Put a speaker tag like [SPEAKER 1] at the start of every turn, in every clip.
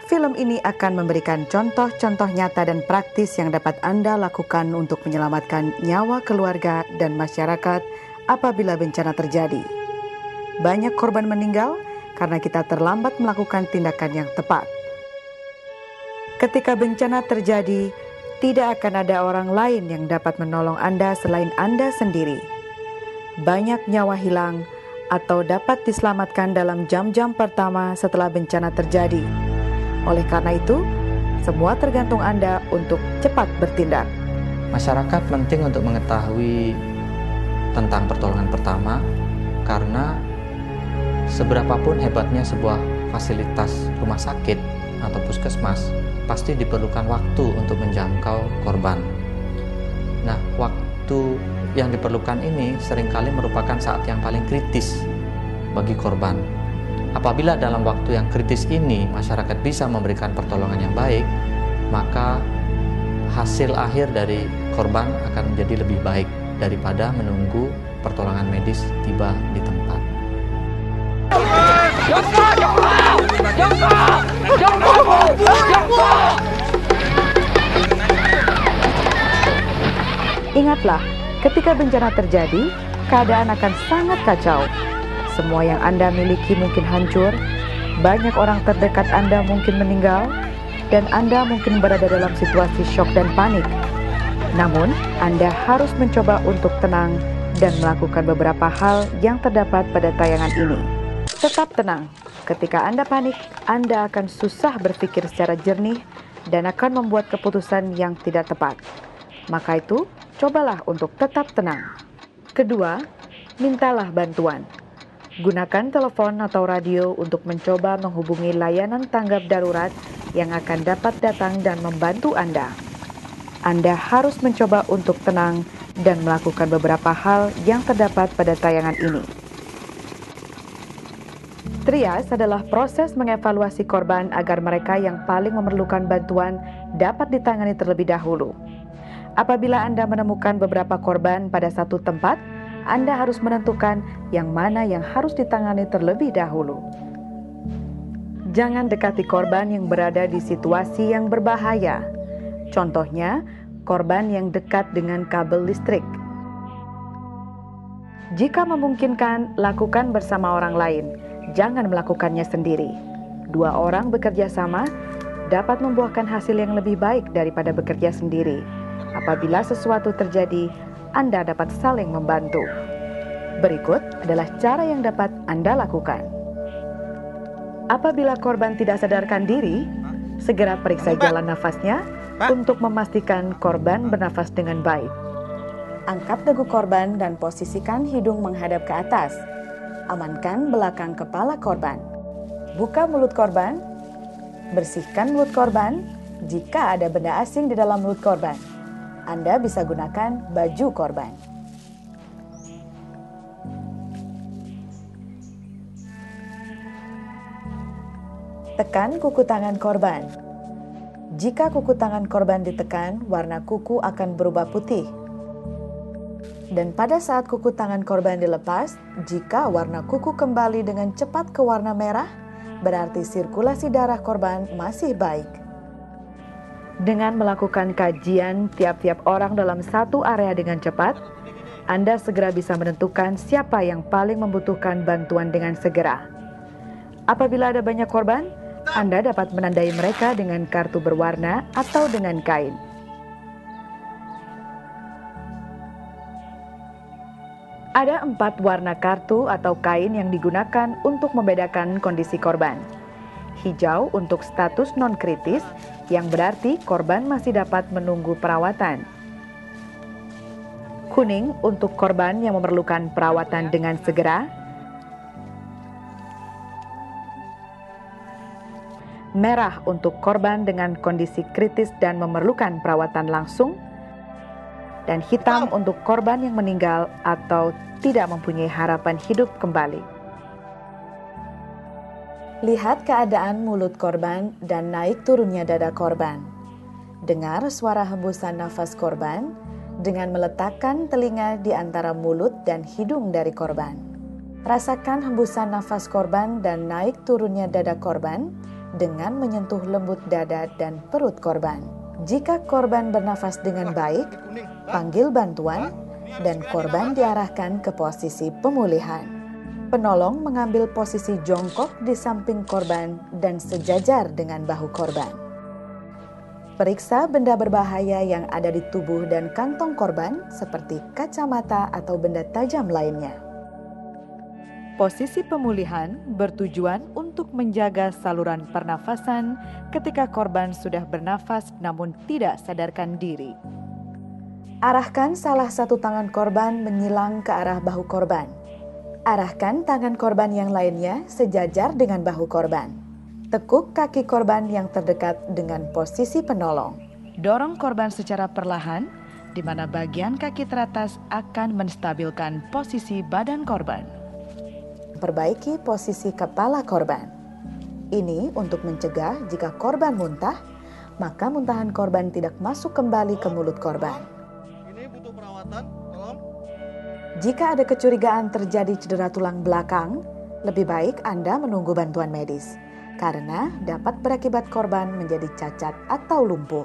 [SPEAKER 1] Film ini akan memberikan contoh-contoh nyata dan praktis yang dapat Anda lakukan untuk menyelamatkan nyawa keluarga dan masyarakat apabila bencana terjadi. Banyak korban meninggal karena kita terlambat melakukan tindakan yang tepat. Ketika bencana terjadi, tidak akan ada orang lain yang dapat menolong Anda selain Anda sendiri. Banyak nyawa hilang atau dapat diselamatkan dalam jam-jam pertama setelah bencana terjadi. Oleh karena itu, semua tergantung Anda untuk cepat bertindak.
[SPEAKER 2] Masyarakat penting untuk mengetahui tentang pertolongan pertama karena seberapapun hebatnya sebuah fasilitas rumah sakit atau puskesmas, pasti diperlukan waktu untuk menjangkau korban. Nah, waktu yang diperlukan ini seringkali merupakan saat yang paling kritis bagi korban. Apabila dalam waktu yang kritis ini masyarakat bisa memberikan pertolongan yang baik, maka hasil akhir dari korban akan menjadi lebih baik daripada menunggu pertolongan medis tiba di tempat.
[SPEAKER 1] Ingatlah, ketika bencana terjadi, keadaan akan sangat kacau. Semua yang Anda miliki mungkin hancur, banyak orang terdekat Anda mungkin meninggal, dan Anda mungkin berada dalam situasi syok dan panik. Namun, Anda harus mencoba untuk tenang dan melakukan beberapa hal yang terdapat pada tayangan ini. Tetap tenang. Ketika Anda panik, Anda akan susah berpikir secara jernih dan akan membuat keputusan yang tidak tepat. Maka itu, cobalah untuk tetap tenang. Kedua, mintalah bantuan. Gunakan telepon atau radio untuk mencoba menghubungi layanan tanggap darurat yang akan dapat datang dan membantu Anda. Anda harus mencoba untuk tenang dan melakukan beberapa hal yang terdapat pada tayangan ini. Trias adalah proses mengevaluasi korban agar mereka yang paling memerlukan bantuan dapat ditangani terlebih dahulu. Apabila Anda menemukan beberapa korban pada satu tempat, Anda harus menentukan yang mana yang harus ditangani terlebih dahulu. Jangan dekati korban yang berada di situasi yang berbahaya. Contohnya, korban yang dekat dengan kabel listrik. Jika memungkinkan, lakukan bersama orang lain. Jangan melakukannya sendiri. 2 orang bekerja sama dapat membuahkan hasil yang lebih baik daripada bekerja sendiri. Apabila sesuatu terjadi, Anda dapat saling membantu. Berikut adalah cara yang dapat Anda lakukan. Apabila korban tidak sadarkan diri, segera periksa jalan nafasnya untuk memastikan korban bernafas dengan baik. Angkat dagu korban dan posisikan hidung menghadap ke atas. Amankan belakang kepala korban. Buka mulut korban. Bersihkan mulut korban. Jika ada benda asing di dalam mulut korban, Anda bisa gunakan baju korban. Tekan kuku tangan korban. Jika kuku tangan korban ditekan, warna kuku akan berubah putih. Dan pada saat kuku tangan korban dilepas, jika warna kuku kembali dengan cepat ke warna merah, berarti sirkulasi darah korban masih baik. Dengan melakukan kajian tiap-tiap orang dalam satu area dengan cepat, Anda segera bisa menentukan siapa yang paling membutuhkan bantuan dengan segera. Apabila ada banyak korban, Anda dapat menandai mereka dengan kartu berwarna atau dengan kain. Ada 4 warna kartu atau kain yang digunakan untuk membedakan kondisi korban. Hijau untuk status non-kritis, yang berarti korban masih dapat menunggu perawatan. Kuning untuk korban yang memerlukan perawatan dengan segera. Merah untuk korban dengan kondisi kritis dan memerlukan perawatan langsung. Dan hitam untuk korban yang meninggal atau tidak mempunyai harapan hidup kembali. Lihat keadaan mulut korban dan naik turunnya dada korban. Dengar suara hembusan nafas korban dengan meletakkan telinga di antara mulut dan hidung dari korban. Rasakan hembusan nafas korban dan naik turunnya dada korban dengan menyentuh lembut dada dan perut korban. Jika korban bernafas dengan baik, panggil bantuan dan korban diarahkan ke posisi pemulihan. Penolong mengambil posisi jongkok di samping korban dan sejajar dengan bahu korban. Periksa benda berbahaya yang ada di tubuh dan kantong korban seperti kacamata atau benda tajam lainnya. Posisi pemulihan bertujuan untuk menjaga saluran pernafasan ketika korban sudah bernafas namun tidak sadarkan diri. Arahkan salah satu tangan korban menyilang ke arah bahu korban. Arahkan tangan korban yang lainnya sejajar dengan bahu korban. Tekuk kaki korban yang terdekat dengan posisi penolong. Dorong korban secara perlahan, di mana bagian kaki teratas akan menstabilkan posisi badan korban. Perbaiki posisi kepala korban. Ini untuk mencegah jika korban muntah, maka muntahan korban tidak masuk kembali ke mulut korban.
[SPEAKER 3] Ini butuh perawatan, tolong.
[SPEAKER 1] Jika ada kecurigaan terjadi cedera tulang belakang, lebih baik Anda menunggu bantuan medis, karena dapat berakibat korban menjadi cacat atau lumpuh.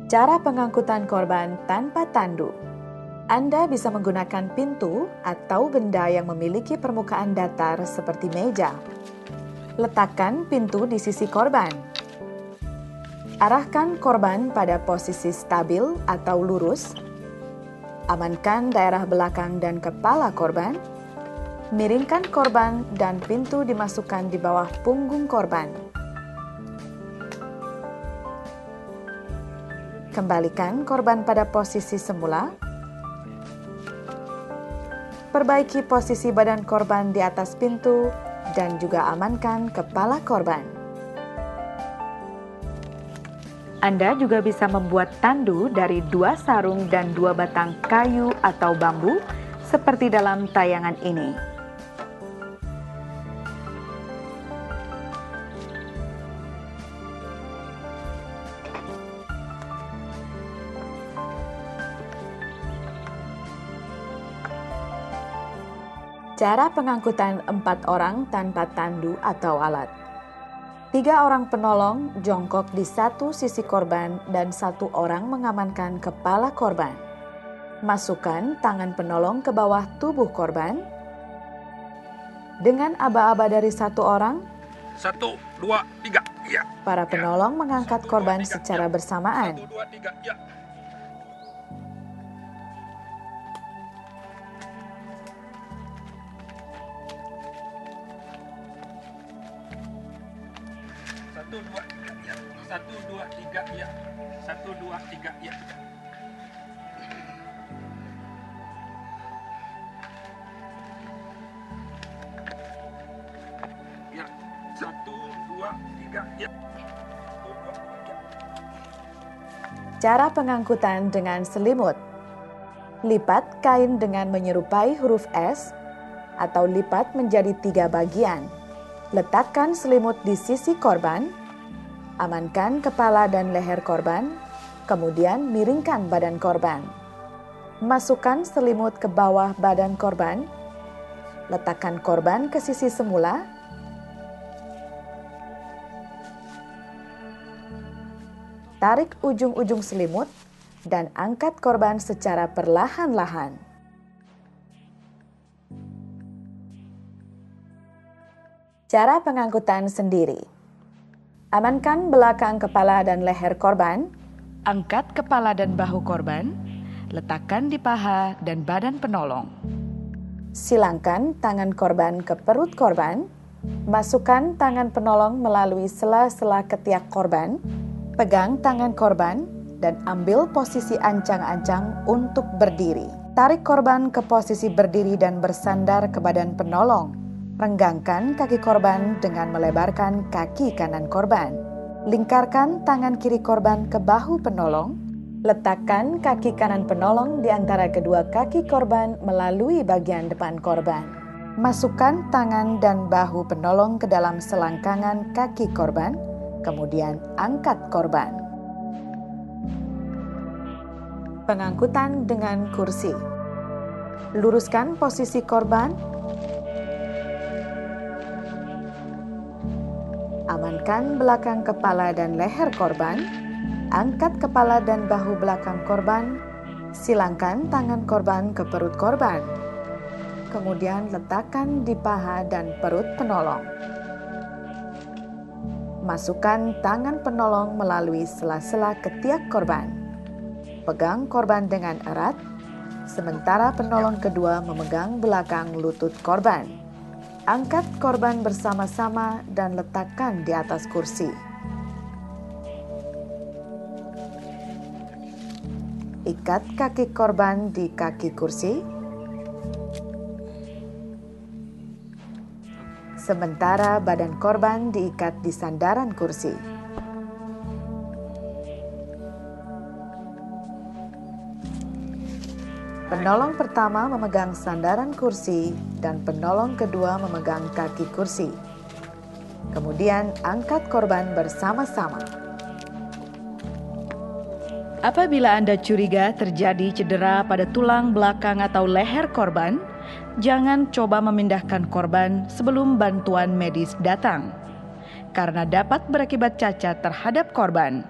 [SPEAKER 1] Cara pengangkutan korban tanpa tandu. Anda bisa menggunakan pintu atau benda yang memiliki permukaan datar seperti meja. Letakkan pintu di sisi korban. Arahkan korban pada posisi stabil atau lurus. Amankan daerah belakang dan kepala korban. Miringkan korban dan pintu dimasukkan di bawah punggung korban. Kembalikan korban pada posisi semula. Perbaiki posisi badan korban di atas pintu dan juga amankan kepala korban. Anda juga bisa membuat tandu dari 2 sarung dan 2 batang kayu atau bambu seperti dalam tayangan ini. Cara pengangkutan 4 orang tanpa tandu atau alat. 3 orang penolong jongkok di satu sisi korban dan 1 orang mengamankan kepala korban. Masukkan tangan penolong ke bawah tubuh korban. Dengan aba-aba dari 1 orang,
[SPEAKER 3] 1, 2, 3, ya.
[SPEAKER 1] para penolong mengangkat korban secara bersamaan.
[SPEAKER 3] 1, 2, 3, ya. Satu, dua, tiga, ya. 1, 2, 3, ya. 1, 2, 3, ya. Ya. 1, 2, 3, ya. 1, 2, 3.
[SPEAKER 1] Cara pengangkutan dengan selimut. Lipat kain dengan menyerupai huruf S atau lipat menjadi 3 bagian. Letakkan selimut di sisi korban, amankan kepala dan leher korban, kemudian miringkan badan korban. Masukkan selimut ke bawah badan korban, letakkan korban ke sisi semula, tarik ujung-ujung selimut, dan angkat korban secara perlahan-lahan. Cara pengangkutan sendiri. Amankan belakang kepala dan leher korban. Angkat kepala dan bahu korban. Letakkan di paha dan badan penolong. Silangkan tangan korban ke perut korban. Masukkan tangan penolong melalui sela-sela ketiak korban. Pegang tangan korban dan ambil posisi ancang-ancang untuk berdiri. Tarik korban ke posisi berdiri dan bersandar ke badan penolong. Renggangkan kaki korban dengan melebarkan kaki kanan korban. Lingkarkan tangan kiri korban ke bahu penolong. Letakkan kaki kanan penolong di antara kedua kaki korban melalui bagian depan korban. Masukkan tangan dan bahu penolong ke dalam selangkangan kaki korban, kemudian angkat korban. Pengangkutan dengan kursi. Luruskan posisi korban. Amankan belakang kepala dan leher korban. Angkat kepala dan bahu belakang korban. Silangkan tangan korban ke perut korban. Kemudian letakkan di paha dan perut penolong. Masukkan tangan penolong melalui sela-sela ketiak korban. Pegang korban dengan erat, sementara penolong kedua memegang belakang lutut korban. Angkat korban bersama-sama dan letakkan di atas kursi. Ikat kaki korban di kaki kursi. Sementara badan korban diikat di sandaran kursi. Penolong pertama memegang sandaran kursi dan penolong kedua memegang kaki kursi. Kemudian angkat korban bersama-sama. Apabila Anda curiga terjadi cedera pada tulang belakang atau leher korban, jangan coba memindahkan korban sebelum bantuan medis datang, karena dapat berakibat cacat terhadap korban.